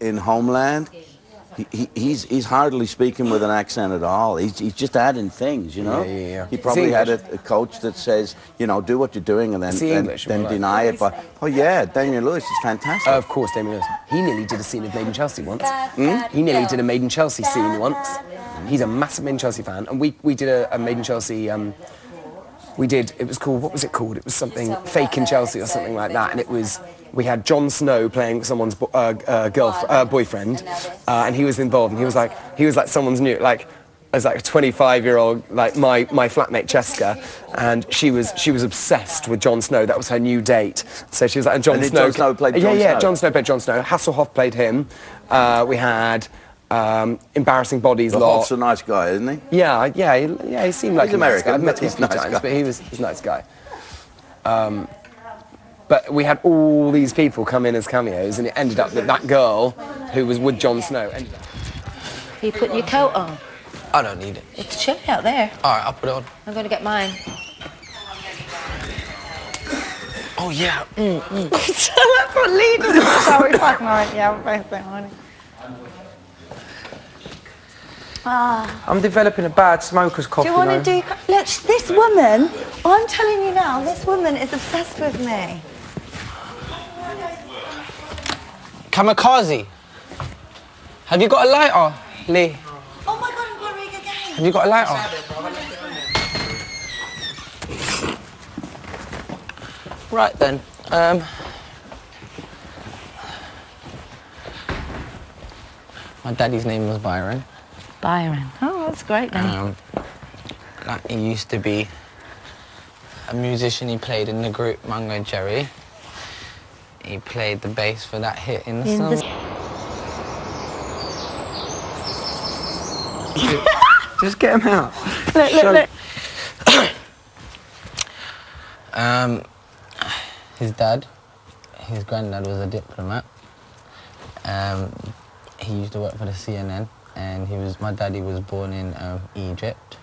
in Homeland, he's hardly speaking with an accent at all. He's just adding things, you know. He probably had a coach that says, you know, do what you're doing and then deny it. But Damian Lewis is fantastic. Of course, Damian Lewis. He nearly did a scene of Made in Chelsea once. He nearly did a Made in Chelsea scene once. He's a massive Made in Chelsea fan, and we did a Made in Chelsea. It was called, what was it called? It was something Fake in Chelsea or something like that, and we had Jon Snow playing someone's boyfriend, and he was involved, and he was like someone's new, like, as like a 25-year-old, like my flatmate Cheska, and she was obsessed with Jon Snow. That was her new date. So she was like, and Jon Snow played Jon Snow. Yeah, Jon Snow played Jon Snow. Hasselhoff played him. We had Embarrassing Bodies lot. Hoff's a nice guy, isn't he? Yeah. He seemed like he's American. I've met him a few times, but he's a nice guy. But we had all these people come in as cameos, and it ended up that girl who was with Jon Snow. Are you putting your coat on? I don't need it. It's chilly out there. All right, I'll put it on. I'm going to get mine. Oh, yeah. That's what Lee does. Sorry, fucking alright. Yeah, I'm very honey. I'm developing a bad smoker's cough. Do you want to do... Look, this woman, I'm telling you now, this woman is obsessed with me. Kamikaze. Have you got a lighter, Lee? Oh my God, I'm going to rig again. Have you got a lighter? Right then. My daddy's name was Byron. Byron. Oh, that's great name. He used to be a musician. He played in the group Mungo Jerry. He played the bass for that hit in the song. Just get him out. Look. His granddad was a diplomat. He used to work for the CNN, and my daddy was born in Egypt,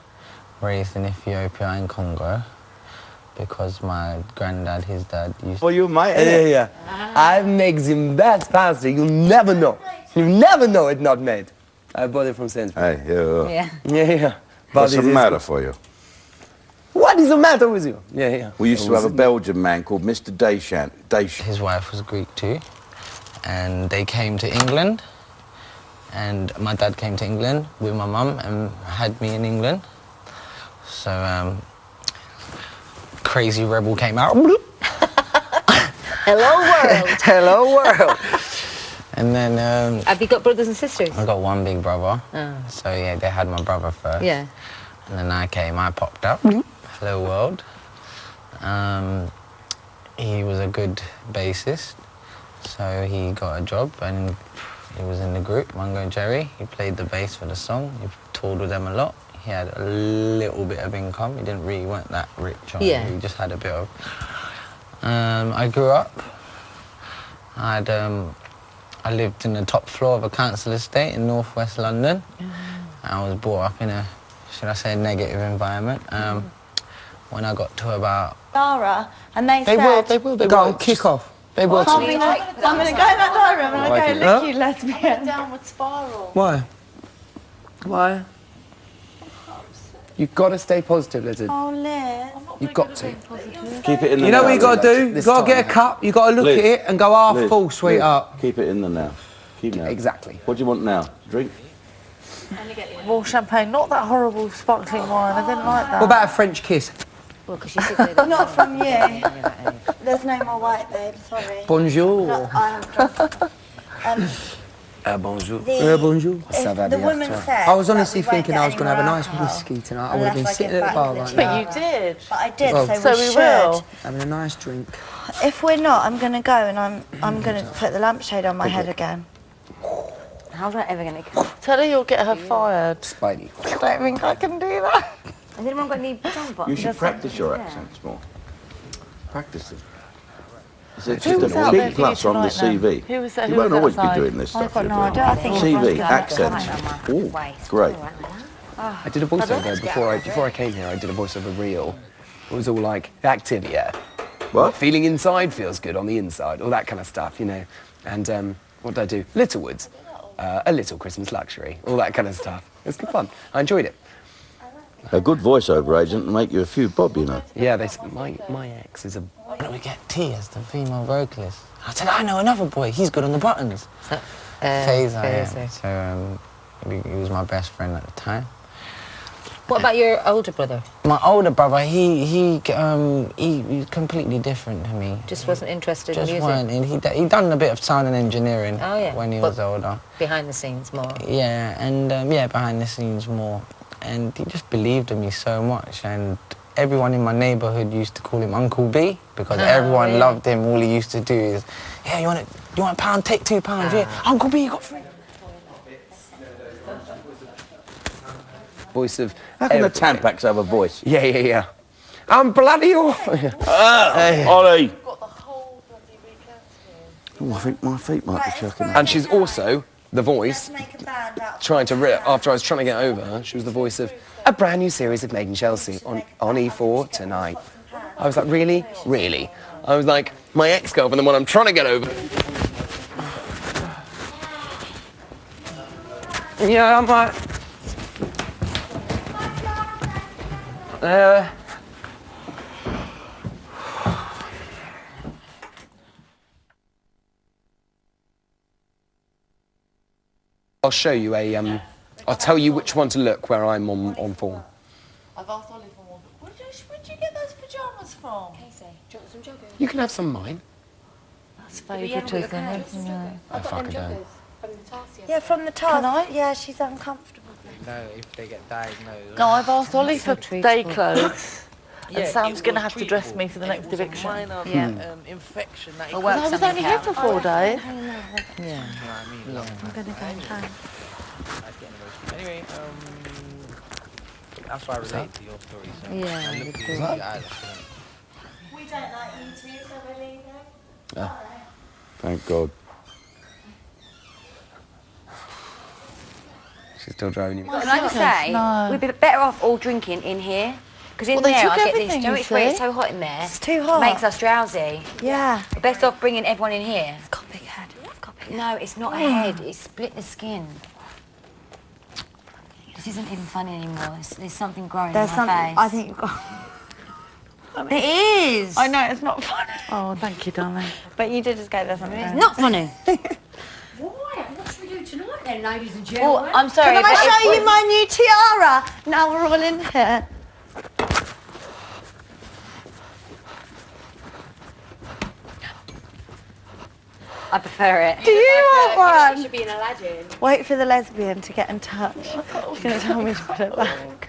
raised in Ethiopia and Congo, because my granddad, his dad, used to... Well, you might. Yeah. I make the best pasta. You'll never know. You never know it's not made. I bought it from Sainsbury's. Hey, Yeah. What's the matter for you? What is the matter with you? Yeah. We used to have a Belgian man called Mr. Deschamps. His wife was Greek too, and they came to England, and my dad came to England with my mum and had me in England. So, Crazy Rebel came out. Hello, world. Hello, world. And then... Have you got brothers and sisters? I got one big brother. Oh. So, yeah, they had my brother first. Yeah. And then I popped up. Hello, world. He was a good bassist, so he got a job, and he was in the group, Mungo Jerry. He played the bass for the song. He toured with them a lot. He had a little bit of income. He weren't that rich on it. He just had a bit of... I grew up. I lived in the top floor of a council estate in northwest London. I was brought up in a, should I say, negative environment. When I got to about... Lara, and they will Go on, kick off. They will. I'm going to go in that diary room and I'm going to lick you, lesbian. Downward spiral. Why? You've got to stay positive, Lizard. Oh, Liz. You've got to. Keep it in the You know now, what you got to do? Liz. You've got to get a cup, you've got to look Liz. at it and go half Liz. full, sweetheart. Keep it in the now. Keep now. Exactly. What do you want now? Drink? More champagne, not that horrible sparkling wine. I didn't like that. What about a French kiss? Well, because you said that. Not from you. There's no more white, babe. Sorry. Bonjour. No, I am drunk. Bonjour. The- Bonjour. The woman said... I was honestly that we won't thinking get I was going to have a any more nice alcohol whiskey tonight. I would have been unless I sitting give at the back bar the right tea. But now. you did. But I did, Well, so So we we should. will. Having a nice drink. If we're not, I'm going to go and I'm going to put the lampshade on my head again. How's that ever going to come? Tell her you'll get her fired. Spidey. I don't think I can do that. Has anyone got any jump You should practice your accents more. Practice them. It's just was a out there big for you plus on the tonight then? CV. Who was that- You who won't was always be outside? doing this I've stuff. got you're no doing. idea. I think CV, everyone's got accents. Ooh, great. I did a voiceover before I came here. I did a voiceover reel. It was all like Activia. What? Feeling inside feels good on the inside, all that kind of stuff, you know. And what did I do? Littlewoods, A Little Christmas Luxury, all that kind of stuff. It's good fun. I enjoyed it. A good voiceover agent will make you a few bob, you know. Yeah, my ex is a... Why don't we get T as the female vocalist? I said, I know another boy, he's good on the buttons. Fazer, yeah. So he was my best friend at the time. What about your older brother? My older brother, he's completely different to me. Just wasn't interested in Just music? weren't. He'd done a bit of sound and engineering when he But was older. Behind the scenes more? Yeah, and behind the scenes more. And he just believed in me so much. And everyone in my neighbourhood used to call him Uncle B because everyone loved him. All he used to do is, yeah, you want a pound? Take £2. Yeah, Uncle B, you got 3. Voice of... How can the Tampax have a voice? Yeah. I'm bloody awful. Ollie! Oh, I think my feet might be chucking out. And she's also the voice, trying to rip, after I was trying to get over her, she was the voice of a brand new series of Made in Chelsea on E4 tonight. I was like, really? Really? I was like, my ex-girlfriend, the one I'm trying to get over. Yeah, I'm like... I'll show you I'll tell you which one to look where I'm on form. I've asked Ollie for one. Where'd you get those pyjamas from? Casey, do you want some joggers? You can have some of mine. That's favouritism, isn't it? I fucking don't. Yeah, from the top. Can I? Yeah, she's uncomfortable. No, if they get diagnosed. No, I've asked Ollie for treatable. day clothes. And Yeah, Sam's it going to was have to dress treatable. me for the next It was a eviction. minor Yeah. infection that Or he work I was something only here out. for 4 days. Yeah. You know what I mean? Like, I'm going to go home. anyway, that's why I relate to your story. So Yeah, I you looked do. into your eyes, I couldn't. We don't like you two, so we're leaving. Thank God. She's still driving you. Can I just say, No. we'd be better off all drinking in here. Because in Well, they there, took I get everything, this. you Do you know where it's see? so hot in there? It's too hot. Makes us drowsy. Yeah. We're best off bringing everyone in here. It's got a big head. It's got a big head. No, it's not a head. It's split the skin. This isn't even funny anymore. There's something growing There's in something. my face. I think you've got. It is. I know it's not funny, Oh, thank you, darling. but you did just go there something. It's not funny. What should we do tonight then, ladies and gentlemen? Oh, I'm sorry. Can but I show if- you my new tiara? Now we're all in here. I prefer it. Do you want It one? should be an Aladdin. Wait for the lesbian to get in touch. She's going to tell me to put it back.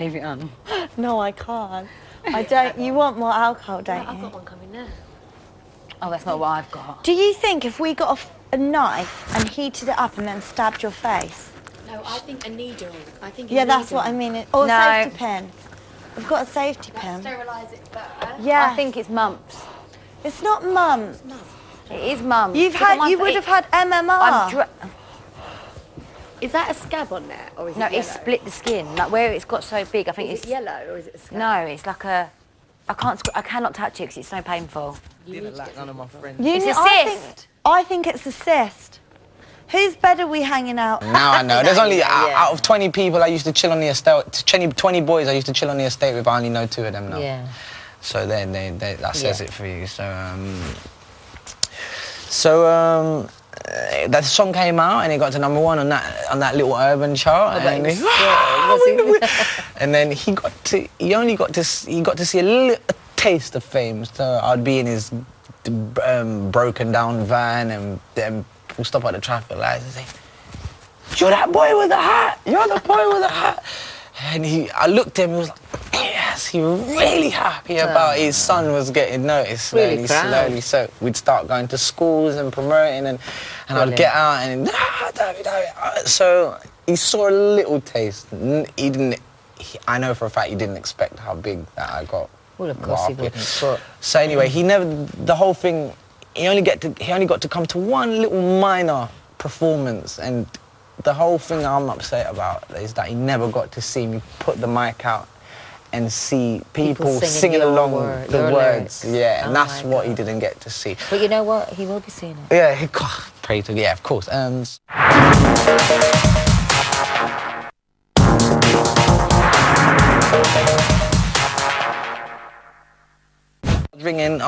Leave it on. No, I can't. I don't. You want more alcohol, don't I've you? got one coming now. Oh, that's not what I've got. Do you think if we got a knife and heated it up and then stabbed your face? No, I think a needle. I think Yeah, that's what I mean. Or a No. safety pin. We've got a safety pin. Sterilise it better. Yeah. I think it's mumps. It's not mumps. It is mumps. You would have had MMR. Is that a scab on there, or is No, it it's yellow? split the skin. Like where it's got so big, I think Is it's it yellow, or is it a scab? No, it's like a. I cannot touch it because it's so painful. Didn't like none of my friends. You It's know, a cyst. I think it's a cyst. Whose bed are we hanging out? Now I know. There's only, out of 20 people I used to chill on the estate, 20 boys I used to chill on the estate with, I only know 2 of them now. Yeah. So then that says Yeah. it for you. That song came out and it got to #1 on that little urban chart. but And, it was- and then he got to see a little taste of fame. So I'd be in his broken down van and then we'll stop at the traffic lights and say, "You're that boy with the hat! You're the boy with the hat!" And I looked at him and was like, yes, he was really happy about his son was getting noticed Really slowly. So we'd start going to schools and promoting and I'd get out and so he saw a little taste. I know for a fact he didn't expect how big that I got. Well, of course he Well, wouldn't. But So anyway, the whole thing, he only got to come to one little minor performance, and the whole thing I'm upset about is that he never got to see me put the mic out and see people singing your along your the words. lyrics. Yeah, and Oh that's my what he God. didn't get to see. you know what? He will be seeing it. Yeah, pray to, yeah, of course. I was ringing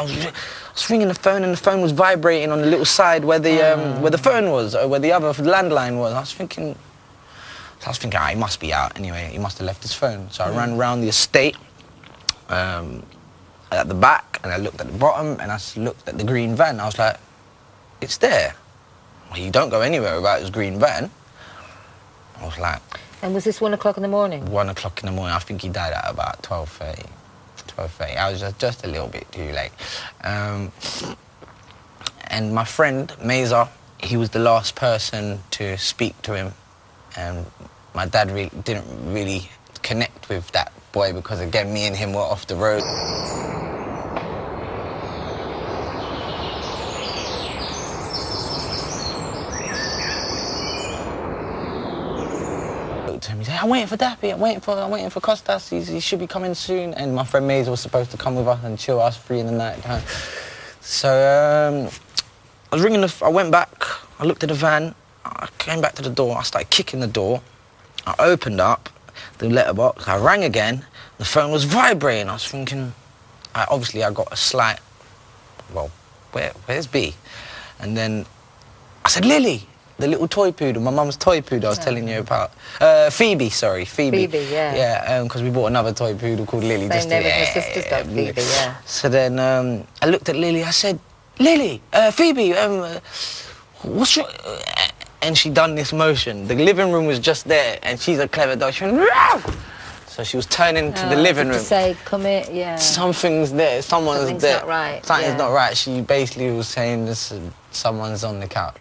the phone, and the phone was vibrating on the little side where the phone was, or where the other landline was. I was thinking, he must be out anyway. He must have left his phone. So I ran around the estate at the back, and I looked at the bottom, and I looked at the green van. I was like, it's there. Well, you don't go anywhere without this green van. I was like... And was this 1 o'clock in the morning? 1 o'clock in the morning. I think he died at about 12:30. 12:30. I was just a little bit too late. And my friend, Meza, he was the last person to speak to him. And my dad didn't really connect with that boy because, again, me and him were off the road. To him, he said, I'm waiting for Dappy, I'm waiting for Costas, he should be coming soon. And my friend Maze was supposed to come with us and chill us 3 in the night time. So I was ringing I went back, I looked at the van, I came back to the door, I started kicking the door, I opened up the letterbox, I rang again, the phone was vibrating. I was thinking, obviously I got a slight, well, where's B? And then I said, Lily. The little toy poodle, my mum's toy poodle I was telling you about. Phoebe, sorry, Phoebe. Phoebe, yeah. Yeah, because we bought another toy poodle called Lily. Same name as my sister's dog, Phoebe, yeah. So then I looked at Lily, I said, Lily, Phoebe, what's your... And she done this motion. The living room was just there, and she's a clever dog. She went, Row! So she was turning to the living room. To say, come here, yeah. Something's there, someone's there. Not right. Something's not right. She basically was saying, this, someone's on the couch.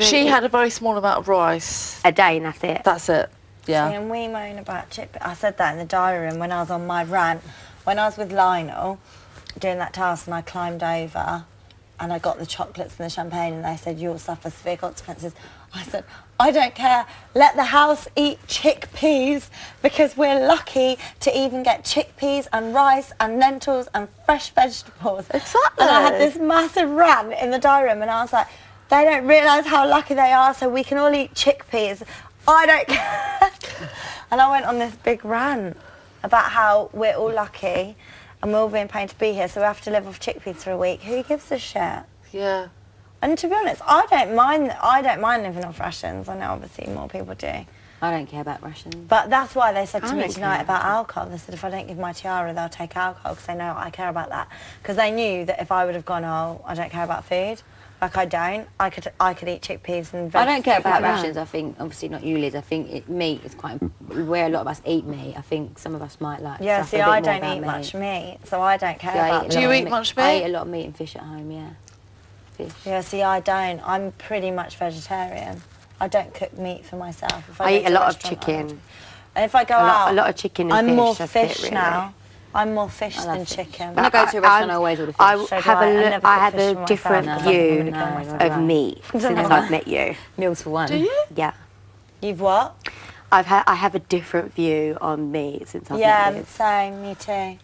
She had a very small amount of rice. A day, and that's it. That's it, yeah. See, and we moan about chip. I said that in the diary room when I was on my rant. When I was with Lionel doing that task, and I climbed over and I got the chocolates and the champagne, and they said, you'll suffer severe consequences. I said, I don't care. Let the house eat chickpeas, because we're lucky to even get chickpeas and rice and lentils and fresh vegetables. Exactly. And I had this massive rant in the diary room, and I was like, they don't realise how lucky they are, so we can all eat chickpeas. I don't care. And I went on this big rant about how we're all lucky and we're all being paid to be here, so we have to live off chickpeas for a week. Who gives a shit? Yeah. And to be honest, I don't mind living off rations. I know obviously more people do. I don't care about rations. But that's why they said to me don't tonight care. about alcohol. They said if I don't give my tiara, they'll take alcohol, because they know I care about that. Because they knew that if I would have gone, oh, I don't care about food, like I don't, I could eat chickpeas and vegetables. I don't care about rations. I think, obviously not you, Liz. I think meat is quite, where a lot of us eat meat, I think some of us might like. Yeah, suffer see, a bit I more don't about eat much meat, so I don't care about that. Do you eat much meat? I eat a lot of meat and fish at home, yeah. Fish. Yeah, see, I don't. I'm pretty much vegetarian. I don't cook meat for myself. If I go eat to a lot of restaurant, chicken. And if I go out, a lot of chicken and I'm fish. more that's fish it, really. now. I'm more fish I than love fish. chicken. When I go to a restaurant, I always order fish. I So do have I. I a never look, cook I have fish for a myself. different No, view no, of meat since I've met you. Meals for one. Do you? Yeah. You've what? I have a different view on meat since I've met Yeah, you. same, me too.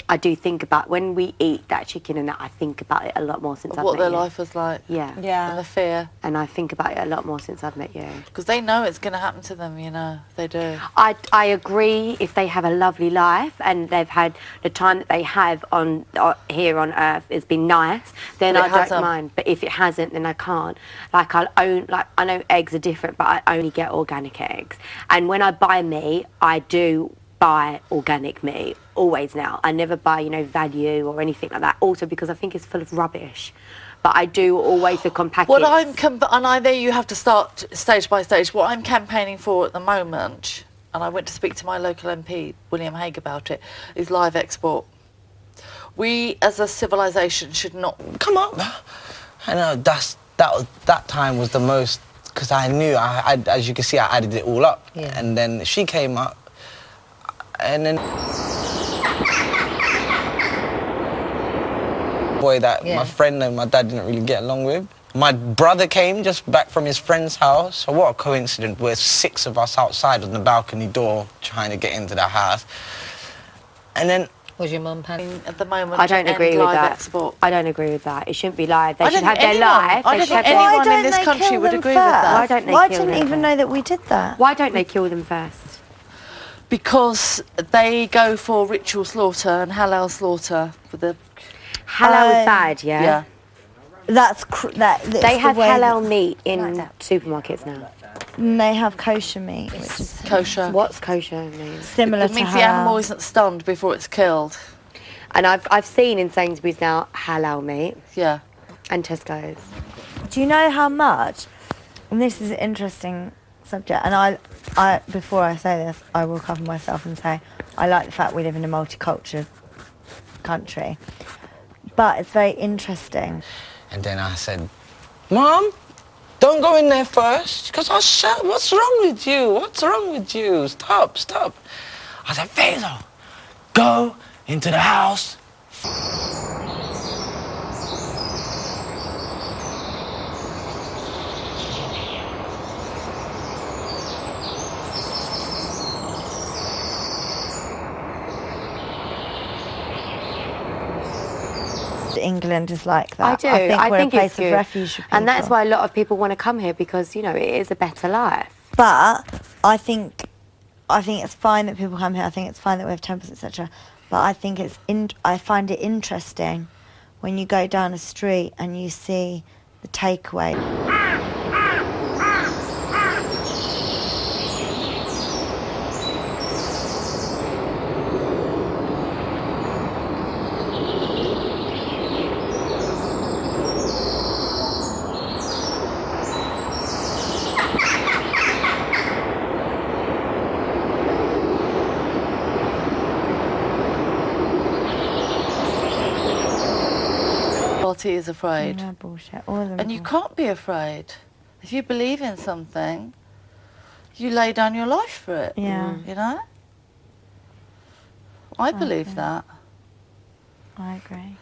I do think about, when we eat that chicken and that, I think about it a lot more since I've met What their you. life was like. Yeah. Yeah. And the fear. And I think about it a lot more since I've met you. Because they know it's going to happen to them, you know. They do. I agree, if they have a lovely life and they've had the time that they have on here on Earth has been nice, then But I it don't hasn't. mind. But if it hasn't, then I can't. Like I know eggs are different, but I only get organic eggs. And when I buy meat, I do buy organic meat, always now. I never buy, value or anything like that, also because I think it's full of rubbish. But I do always look on packets. What and I know you have to start stage by stage. What I'm campaigning for at the moment, and I went to speak to my local MP, William Hague, about it, is live export. We, as a civilization, should not... Come on. I know, that time was the most, because I knew, I as you can see, I added it all up. Yeah. And then she came up, and then... boy that my friend and my dad didn't really get along with. My brother came just back from his friend's house. So what a coincidence, we're 6 of us outside on the balcony door trying to get into the house. And then Was your mum panicking? At the moment, I don't to agree end with live that. export. I don't agree with that. It shouldn't be live. They I should don't have think their anyone- life. I They don't should have think their... anyone Why in this don't they country kill would them agree with that. first? Why don't they Why kill didn't them even first? know that we did that? Why don't they kill them first? Because they go for ritual slaughter and halal slaughter with the... Halal is bad, yeah? Yeah. That's that's They the have way halal meat in Like that. supermarkets now. And they have kosher meat, which is Kosher. What's kosher mean? similar It to means halal. the animal isn't stunned before it's killed. And I've seen in Sainsbury's now halal meat Yeah. and Tesco's. Do you know how much? And this is an interesting subject. And I before I say this, I will cover myself and say I like the fact we live in a multicultural country. But it's very interesting. And then I said, Mom, don't go in there first. Because I said, what's wrong with you? What's wrong with you? Stop, stop. I said, Faisal, go into the house. England is like that. I do. I think we're a place it's good. of refuge for people. And that's why a lot of people want to come here because, you know, it is a better life. But I think it's fine that people come here. I think it's fine that we have temples, etc. But I think I find it interesting when you go down a street and you see the takeaway. Party is afraid. No bullshit. All of them. And you can't be afraid. If you believe in something, you lay down your life for it. Yeah. You know? I believe that. I agree.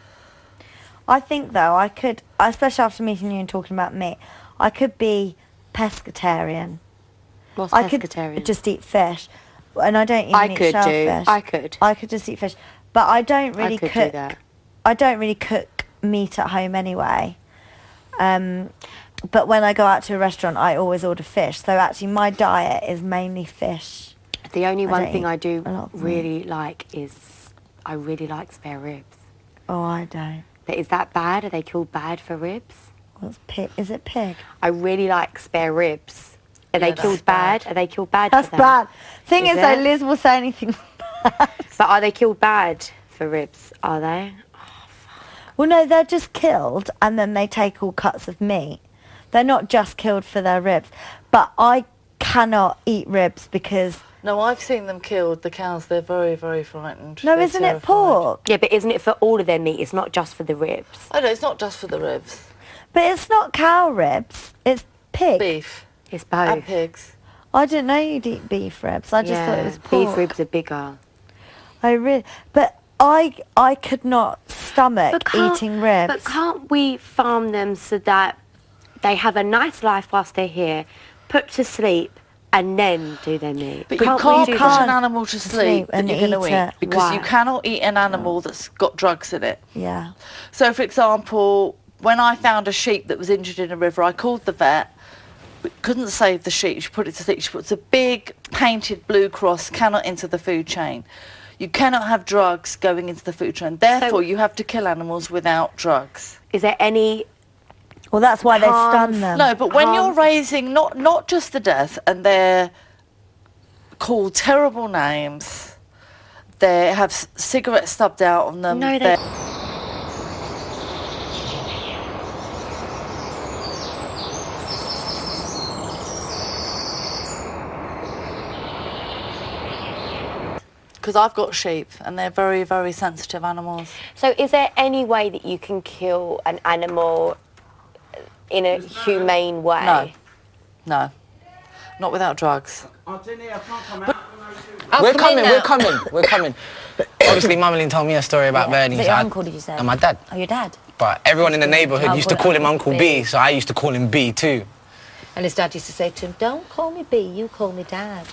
I think though I could, especially after meeting you and talking about meat, I could be pescatarian. What's I pescatarian? could just eat fish, and I don't even I eat could do. shellfish. I could just eat fish, but I don't really I could cook. do that. I don't really cook meat at home anyway. But when I go out to a restaurant, I always order fish. So actually, my diet is mainly fish. The only one don't thing eat I do a lot of really like is I really like spare ribs. Oh, I don't. But is that bad? Are they killed bad for ribs? What's pig? Is it pig? I really like spare ribs. Are Yeah, they that's killed bad? Are they killed bad That's for that? bad. Thing is, though, it? Liz will say anything bad. But are they killed bad for ribs? Are they? Well, no, they're just killed and then they take all cuts of meat. They're not just killed for their ribs. But I cannot eat ribs because... No, I've seen them killed. The cows, they're very, very frightened. No, They're isn't it terrified. pork? Yeah, but isn't it for all of their meat? It's not just for the ribs. Oh, no, it's not just for the ribs. But it's not cow ribs. It's pig. Beef It's and both. pigs. I didn't know you'd eat beef ribs. I just thought it was pork. Beef ribs are bigger. But I could not stomach eating ribs. But can't we farm them so that they have a nice life whilst they're here, put to sleep, and then do their meat? But you we can't do put that? an animal to sleep that and you're going to eat eat. it. Because you Why? cannot eat an animal that's got drugs in it. Yeah. So, for example, when I found a sheep that was injured in a river, I called the vet. We couldn't save the sheep. She put it to sleep. She puts a big painted blue cross, cannot enter the food chain. You cannot have drugs going into the food chain. Therefore, you have to kill animals without drugs. Is there any... Well, that's why they Harm- stun them. No, but when you're raising not just the death, and they're called terrible names, they have cigarettes stubbed out on them. No, they're- Because I've got sheep, and they're very, very sensitive animals. So is there any way that you can kill an animal in a humane way? No. No. Not without drugs. We're coming. Obviously, Mummy told me a story about Bernie. Is it your uncle, did you say? And my dad. Oh, your dad? But everyone in the neighbourhood used to call him Uncle B, so I used to call him B too. And his dad used to say to him, don't call me B, you call me Dad.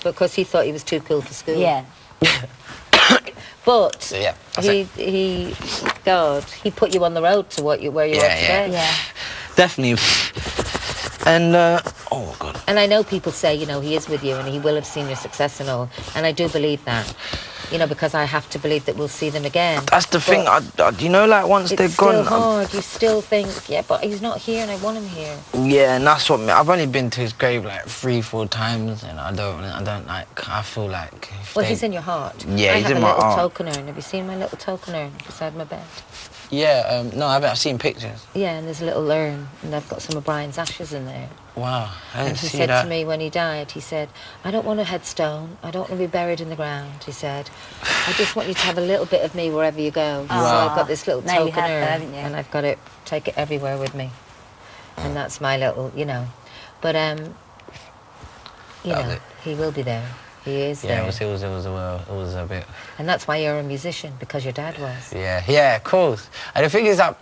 Because he thought he was too cool for school. Yeah. But So, yeah, that's he put you on the road to where you are today. Yeah. Definitely. And, oh, God. And I know people say, you know, he is with you and he will have seen your success and all. And I do believe that, you know, because I have to believe that we'll see them again. That's the thing. You know, like, once they're gone... It's still hard. You still think, yeah, but he's not here and I want him here. Yeah, and that's what... I've only been to his grave, like, 3-4 times, and I don't like... I feel like... Well, he's in your heart. Yeah, he's in my heart. I have a little token urn. Have you seen my little token urn beside my bed? Yeah, no, I've seen pictures. Yeah, and there's a little urn, and I've got some of Brian's ashes in there. Wow, I didn't see that. And he said to me when he died, he said, I don't want a headstone. I don't want to be buried in the ground. He said, I just want you to have a little bit of me wherever you go. Wow. So I've got this little Now you token have urn, that, haven't you? and I've got it, take it everywhere with me. And that's my little, you know. But, you know, he will be there. He is there. Yeah, it was a bit... And that's why you're a musician, because your dad was. Yeah, of course. And the thing is that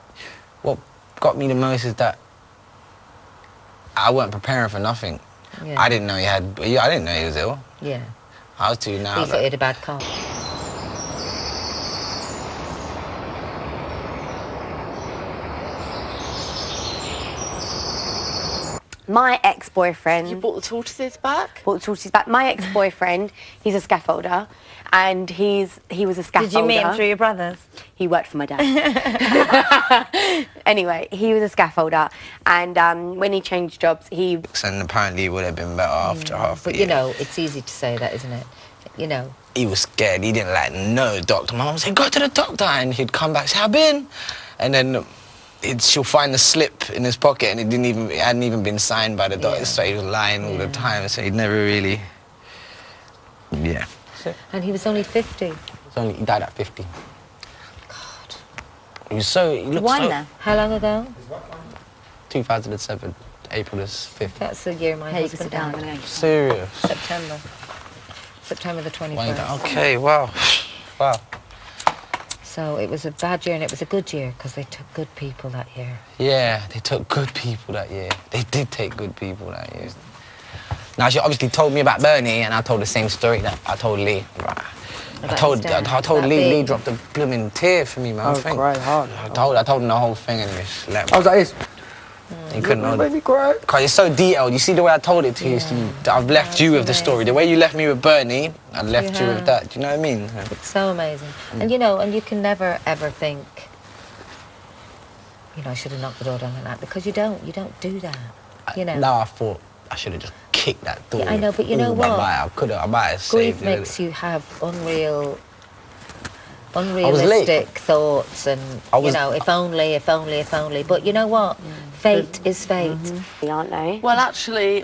what got me the most is that I weren't preparing for nothing. Yeah. I didn't know I didn't know he was ill. Yeah. I was too now. He thought he had a bad cold. My ex-boyfriend... You brought the tortoises back? Brought the tortoises back. My ex-boyfriend, he's a scaffolder, and he was a scaffolder. Did you meet him through your brothers? He worked for my dad. Anyway, he was a scaffolder, and when he changed jobs, he... And apparently it would have been better after half a But, year. you know, it's easy to say that, isn't it? You know. He was scared. He didn't like no doctor. My mum said, go to the doctor. And he'd come back, say, I've been. And then she'll find the slip in his pocket, and it hadn't even been signed by the doctor, so he was lying all the time, so he'd never really... Yeah. And he was only 50. He died at 50. God. He was so... He looked Why so... now? How long ago? 2007, April the 5th. That's the year my husband died. Serious? September the 21st. Okay, wow. Wow. So it was a bad year and it was a good year because they took good people that year. Yeah, they took good people that year. They did take good people that year. Now, she obviously told me about Bernie, and I told the same story that I told Lee. I told Lee. Lee dropped a blooming tear for me, man. I cried hard. I told him the whole thing, and just let me. I was like this. He couldn't hold made me cry. Because it's so detailed. You see the way I told it to you? I've left you with the story. The way you left me with Bernie, I left you with that. Do you know what I mean? It's so amazing. And you know, and you can never ever think, you know, I should have knocked the door down like that, because you don't do that. You know. Now I thought I should have just kicked that door. Yeah, I know, but you know what? I might have saved Grief it. makes you have unrealistic thoughts, and you know, if only. But you know what? Fate is fate, aren't they? Well, actually,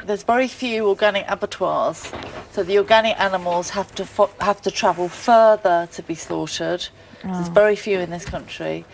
there's very few organic abattoirs, so the organic animals have to travel further to be slaughtered. There's very few in this country.